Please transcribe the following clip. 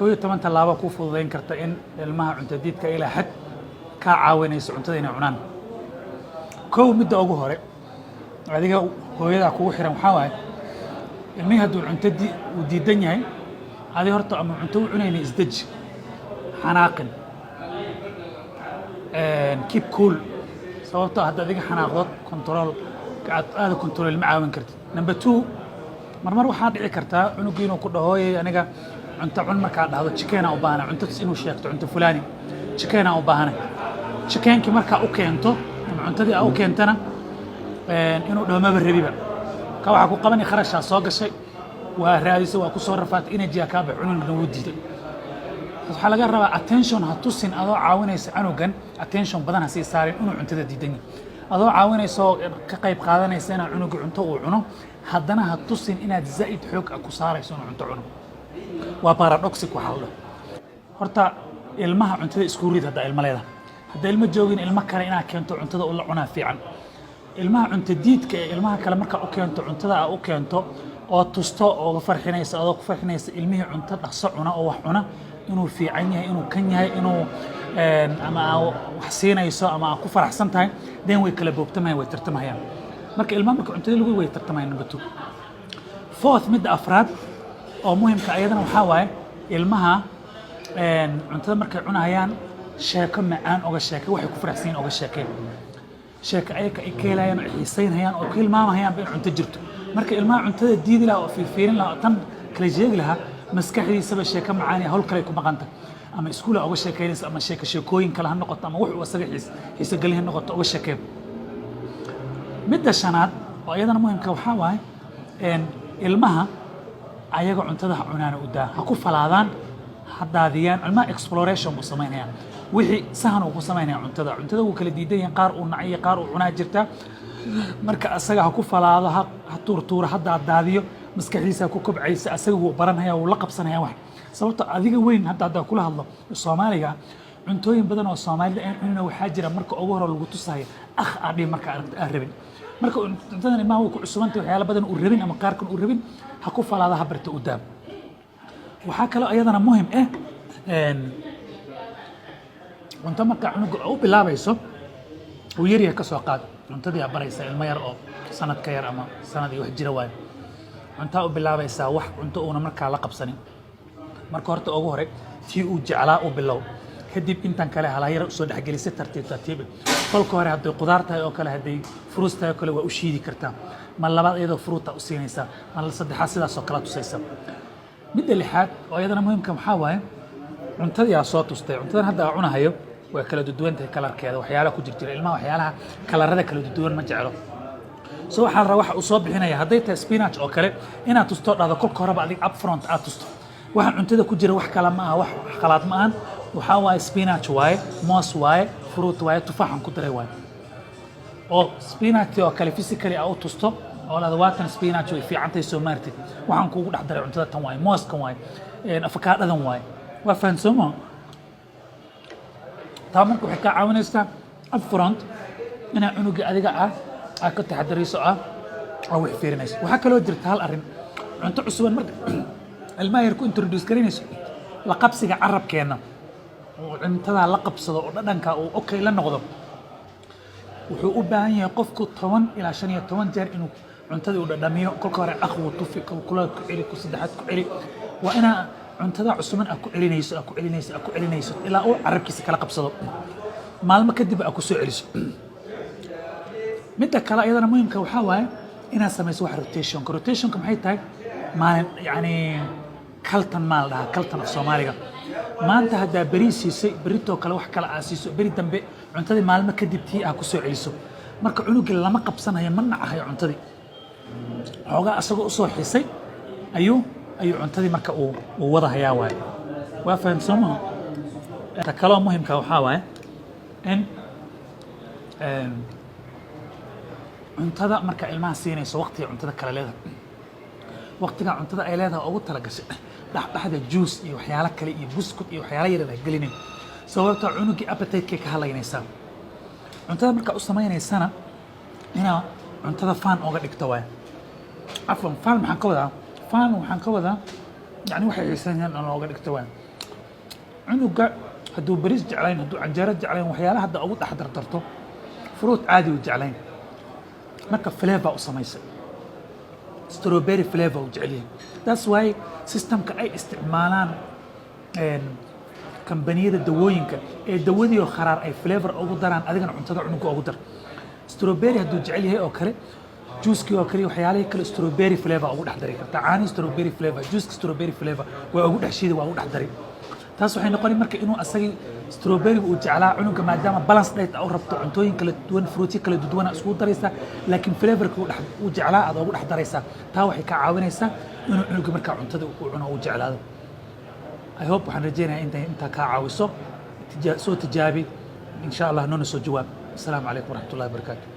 كوي تمن تلابا كوفو ذين كرتا إن المها عنتديد كإلى حد كعاون يسون تدين عنان كو مدة أبو هراء هذيك هو يدا كو حرام حواي المها دول عنتدي ودي الدنيا هذه هرت أما عنتو عنين إزدج حناقن كيب كول سوابته هذا ذيك حناقض كنترول قاعد هذا كنترول المعاون كرت نمبر 2 مرمر waxaa dhici kartaa cunugiinu ku dhahooyay aniga cunto cun marka dhahdo chicken u baahana cunto inuu sheegto cunto fulani chicken u baahana chickenki marka u keento cuntadii u keentana inuu dhaw ma barabiba ka waxa ku qaban kharashka soo gashay waa raadisa waa ku soo rafaat energy ka ba cunugna uu diiday waxa laga rabaa attention ha tusin adoo caawinaysa cunugan attention badan ha sii saarin inuu cuntada diidan adoo caawinayso ka qayb qaadanaysa inuu cunugu cunto uu cuno haddana ha tusin inaad zaid xoog ku saarayso inuu cunto cuno waa paradoxic waxa la horta ilmaha cuntada isku rid hadda ilma leedahay hadda ilma joogin ilma kale inaad keento cuntada uu la cunaa fiican ilmaha cunto diidka ilmaha kale marka u keento cuntada u keento oo tusto oo farxinaysa adoo ku farxinaysa ilmihii cunto dhaqso cuna oo wax cuna inuu fiican yahay inuu kan yahay inuu ama wax siinayso ama ku faraxsan tahay deen way kala boobtamayaan way tartamayaan marka ilmaha marka cuntada lagu way tartamayaan number 2 fourth mid afraad oo muhiimka ayadana waxa waaye ilmaha cuntada markay cunayaan sheeko macaan oga sheeko waxay ku faraxsan oga sheekeen sheeko ay ka keenayaan oo xiisaynayaan oo kilmaamahayaan in cunto jirto marka ilmaha cuntada diidi la oo fiirin la tan kala jeeg laha maskaxdiisa sheeko macaan hawl kale ku maqanta ama iskuul oga sheekeynaysa ama sheekooyin kale ha noqoto ama wuxuu asaga xiisa galin noqoto oga sheekeen midda shanaad oo ayadana muhiimka waxa waaye ilmaha ayaga cuntada cunaan u daa ha ku falaadaan hadaadiyaan ilmaha exploration u sameynayaan wixii sahan uu ku sameynaya cuntada uu kala diidan qaar uu nacay qaar uu cunaa jirta marka asaga ha ku falaado ha tuurtuura hadaadiyo maskaxdiisa ku kobcaysa asaga uu baranaya uu la qabsanaya wax sababta adiga weyn hadda kula hadlo Soomaaliga cuntooyin badan oo Soomaalida aan cunina waxa jira marka ugu hore lagu tusayo aadhi marka aragta rabin marka cuntadan ma uu ku cusubantay waxyaalo badan uu rabin ama qaarkan uu rabin ha ku falaada ha barta u daab waxa kale ayadana muhiim cunto marka cunuga uu bilaabayso uu yariya ka soo qaad cuntadii baraysa ilmo yar oo sanad ka yar ama sanad iyo wax jira waay cunto uu bilaabaysa wax cunto uu marka la qabsanin marka horta ugu hore tii uu jeclaa uu bilow kadib intan kale halaayar soo dhaxgelisay tartiib kolka hore haday qudaar tahay oo kale haday fruit tahay oo kale waa u shiidi kartaa ma labaad iyadoo fruit u siinaysa ma la saddexaad sidaas oo kala tusaysa midda lixaad oo iyadana muhiimka waxa waaye cuntadii aa soo tustay cuntadan hadda aan cunahayo way kala duwan tahay kalarkeeda waxyaalo ku jirta ilmaha waxyaalaha kalarada kala duwan ma jeclo soo waxa la waxa uu soo bixinaya haday tahay spinach oo kale inaad tusto dhado kolka hore ba adig up front aad tusto waxa cuntada ku jira wax kala ma aha wax khalaad ma aan waxa waaye spinach waaye moos waaye fruit waaye tufaax ku daray waaye oo spinach oo kale physically aad tusto oo la waatan spinach way fiicantay soo maartay waxaan kuugu dhex daray cuntada tan waaye moos kan waaye avocado waaye waa fahansamo taamanku waxa ka caawinaysaa up front ina cunuga adiga ka taxadariso oo wax fiirinayso waxa kale oo jirta hal arin cunto cusub marka ilmaha yar ku introduce garinayso la qabsiga carabkeena oo cuntada la qabsado oo dhadhanka uu okay la noqdo wuxuu u baahan yahay qofku 10 ilaa 15 jeer inuu cuntada u dhadhamiyo kolka hore aqwo tufi kula ku celi ku saddexaad ku celi waa ina cuntada cusub ku celinayso ilaa uu carabkiisa kala qabsado maalmo kadib ku soo celiso midda kale ayadana muhiimka waxa waaye inaad samayso wax rotation maxay tahay maalin yani kaltan maal dhaha kaltan af Soomaaliga maanta hadaa bariisiisay barito kale wax kala aasiiso bari dambe cuntadii maalmo kadib tii ku soo celiso marka cunuga lama qabsanayo ma nacayo cuntadii xogaa asagoo soo xisay ayuu cuntadii marka uu wada hayaa waay waa fahamsamo ta kale muhiimka waxa waaye in cuntada marka ilmaha siinayso waqtiga cuntada kala leedahay waqtiga cuntada ay leedahay ugu tala gashay dhaxda juice iyo waxyaalo kale iyo buskut iyo waxyaalo yar ah galinin sababta cunugi appetite ka halaynaysa cuntada marka u sameeynaysan ina cuntada fan uga dhigto waay afwan fan maxaan ka wadaa yani waxay xiisanayaan in looga dhigto waay cunuga hadduu bariis jeclayn hadduu canjeero jeclayn waxyaalaha hadda ugu dhex dardarto fruit caadi u jeclayn marka flavor u samaysay strawberry flavor u jecel yahay that's why systemka ay isticmaalaan kambaniyada dawooyinka ee dawadii oo kharaar ay flavor ugu daraan adigana cuntada cunuga ugu dar strawberry hadduu jecel yahay oo kale juice oo kale waxyaalaha kale strawberry flavor ugu dhex dari kartaa caani strawberry flavor juice strawberry flavor waa ugu dhex shiiday waa ugu dhex dari taas waxay noqon marka inuu asagii strawberry uu jeclaa cunuga maadaama balance diet u rabto cuntooyin kala duwan fruit kala duwan isku daraysa laakiin flavorka uu jeclaa aad ugu dhex daraysa taa waxay ka caawinaysaa inuu cunuga marka cuntada uu cuno uu jeclaado I hope waxaan rajeynayaa inta ka caawiso soo tijaabi insha Allah noona soo jawaab. Assalaamu calaykum waraxmatullaahi wabarakaatuh.